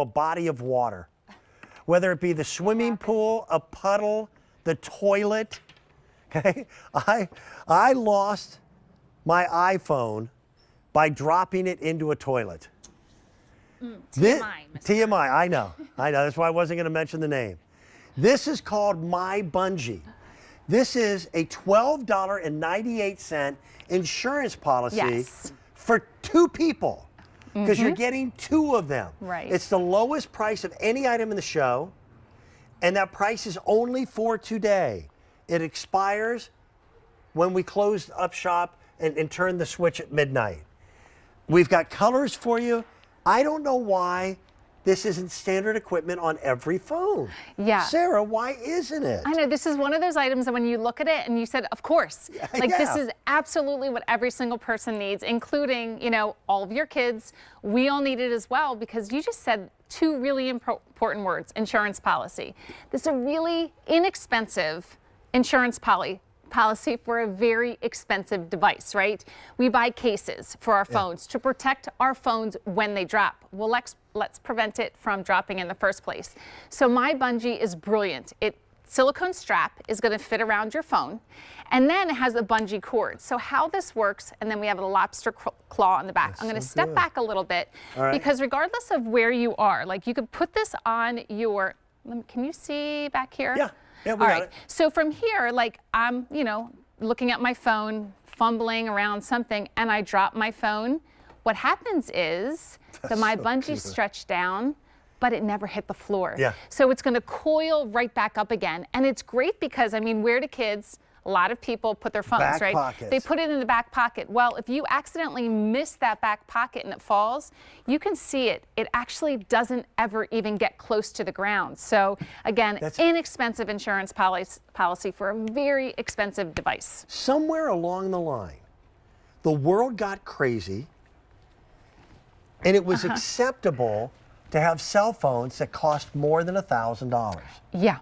a body of water, whether it be the swimming pool, a puddle, the toilet. Okay, I lost my iPhone by dropping it into a toilet. TMI. TMI, I know. That's why I wasn't going to mention the name. This is called myBunjee. This is a $12.98 insurance policy for 2 people, because you're getting 2 of them. Right. It's the lowest price of any item in the show, and that price is only for today. It expires when we close up shop and turn the switch at midnight. We've got colors for you. I don't know why this isn't standard equipment on every phone. Yeah. Sarah, why isn't it? I know, this is one of those items that when you look at it and you said, of course, like this is absolutely what every single person needs, including, you know, all of your kids. We all need it as well, because you just said 2 really important words: insurance policy. This is a really inexpensive insurance policy for a very expensive device, right? We buy cases for our phones to protect our phones when they drop. Well, let's prevent it from dropping in the first place. So myBunjee is brilliant. Silicone strap is going to fit around your phone, and then it has a bungee cord. So how this works, and then we have a lobster claw on the back. I'm going to step back a little bit, because regardless of where you are, like you could put this on your, can you see back here? Yeah, we All got right. it. So from here, like I'm, you know, looking at my phone, fumbling around something, and I drop my phone. What happens is the myBunjee stretched down, but it never hit the floor. Yeah. So it's going to coil right back up again. And it's great because, I mean, where do kids, a lot of people put their phones, Back right? pockets. They put it in the back pocket. Well, if you accidentally miss that back pocket and it falls, you can see it. It actually doesn't ever even get close to the ground. So again, inexpensive insurance policy for a very expensive device. Somewhere along the line, the world got crazy, and it was acceptable to have cell phones that cost more than $1,000. Yeah.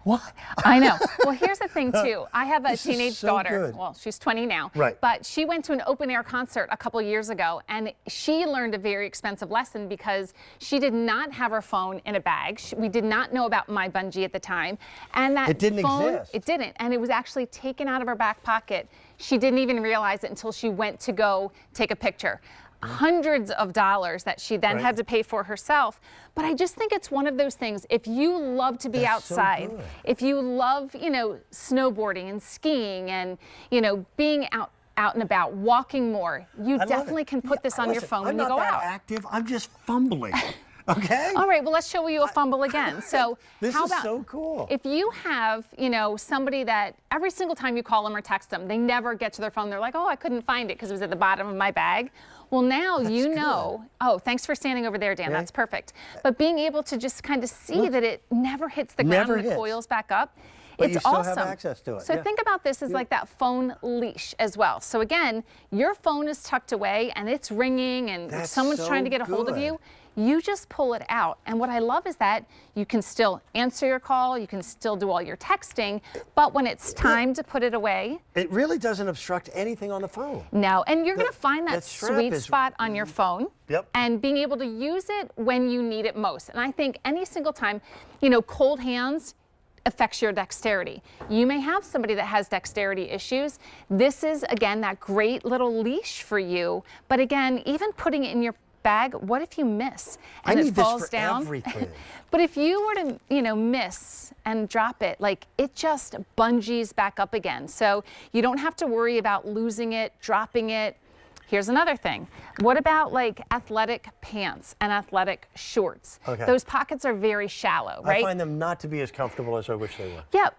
What? I know. Well, here's the thing too. I have a teenage so daughter. good. Well, she's 20 now. Right. But she went to an open air concert a couple years ago, and she learned a very expensive lesson because she did not have her phone in a bag. We did not know about myBunjee at the time, and that it didn't phone, exist. It didn't, and it was actually taken out of her back pocket. She didn't even realize it until she went to go take a picture. Hundreds of dollars that she then had to pay for herself. But I just think it's one of those things. If you love to be outside, if you love, you know, snowboarding and skiing and, you know, being out and about, walking more, you definitely can put this on your phone when you go out. I'm not that active. I'm just fumbling. Okay. All right. Well, let's show you a fumble again. So this how is about so cool. If you have, you know, somebody that every single time you call them or text them, they never get to their phone. They're like, oh, I couldn't find it because it was at the bottom of my bag. Well, now you know. Oh, thanks for standing over there, Dan. That's perfect. But being able to just kind of see that it never hits the ground and it coils back up. But it's you still awesome. have access to it. So think about this as like that phone leash as well. So again, your phone is tucked away and it's ringing and someone's trying to get a hold of you. You just pull it out. And what I love is that you can still answer your call, you can still do all your texting, but when it's time to put it away, it really doesn't obstruct anything on the phone. No, and you're going to find that sweet spot on your phone. And being able to use it when you need it most. And I think any single time, you know, cold hands affects your dexterity. You may have somebody that has dexterity issues. This is, again, that great little leash for you. But again, even putting it in your bag, what if you miss and it falls down? Everything. But if you were to, you know, miss and drop it, like it just bungees back up again. So you don't have to worry about losing it, dropping it. Here's another thing. What about like athletic pants and athletic shorts? Those pockets are very shallow, right? I find them not to be as comfortable as I wish they were. Yep.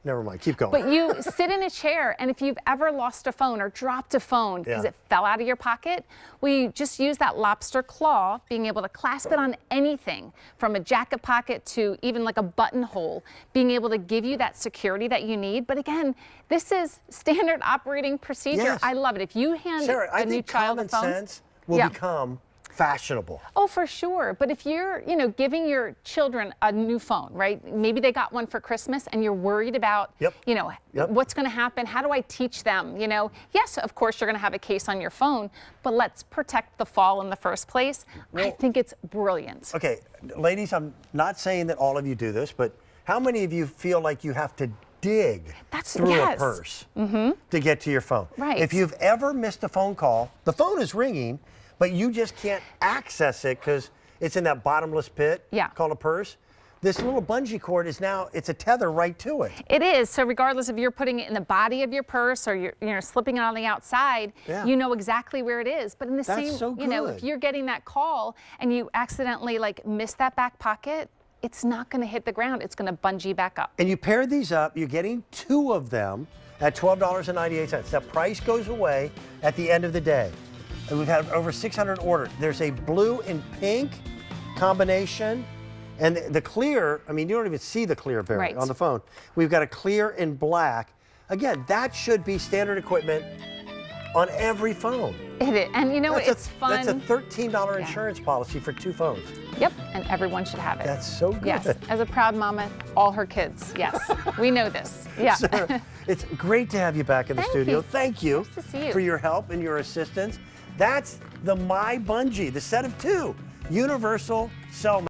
Never mind, keep going. But you sit in a chair, and if you've ever lost a phone or dropped a phone because it fell out of your pocket, we just use that lobster claw, being able to clasp it on anything from a jacket pocket to even like a buttonhole, being able to give you that security that you need. But again, this is standard operating procedure. I love it. If you hand Sarah, a new child a phone, common sense will become fashionable. Oh, for sure. But if you're, giving your children a new phone, right? Maybe they got one for Christmas and you're worried about, what's going to happen? How do I teach them? Yes, of course, you're going to have a case on your phone, but let's protect the fall in the first place. I think it's brilliant. Okay, ladies, I'm not saying that all of you do this, but how many of you feel like you have to dig through a purse to get to your phone? Right. If you've ever missed a phone call, the phone is ringing, but you just can't access it because it's in that bottomless pit called a purse. This little bungee cord it's a tether right to it. It is. So regardless if you're putting it in the body of your purse or you're slipping it on the outside, you know exactly where it is. But in the same, if you're getting that call and you accidentally miss that back pocket, it's not going to hit the ground. It's going to bungee back up. And you pair these up, you're getting 2 of them at $12.98. That price goes away at the end of the day. And we've had over 600 ordered. There's a blue and pink combination. And the clear, you don't even see the clear variant on the phone. We've got a clear and black. Again, that should be standard equipment on every phone. It is. And it's fun. That's a $13 insurance policy for 2 phones. Yep, and everyone should have it. That's so good. Yes, as a proud mama, all her kids. Yes, we know this. Yeah. Sarah, it's great to have you back in the studio. Thank you nice to see you. for your help and your assistance. That's the myBunjee, the set of 2 universal cell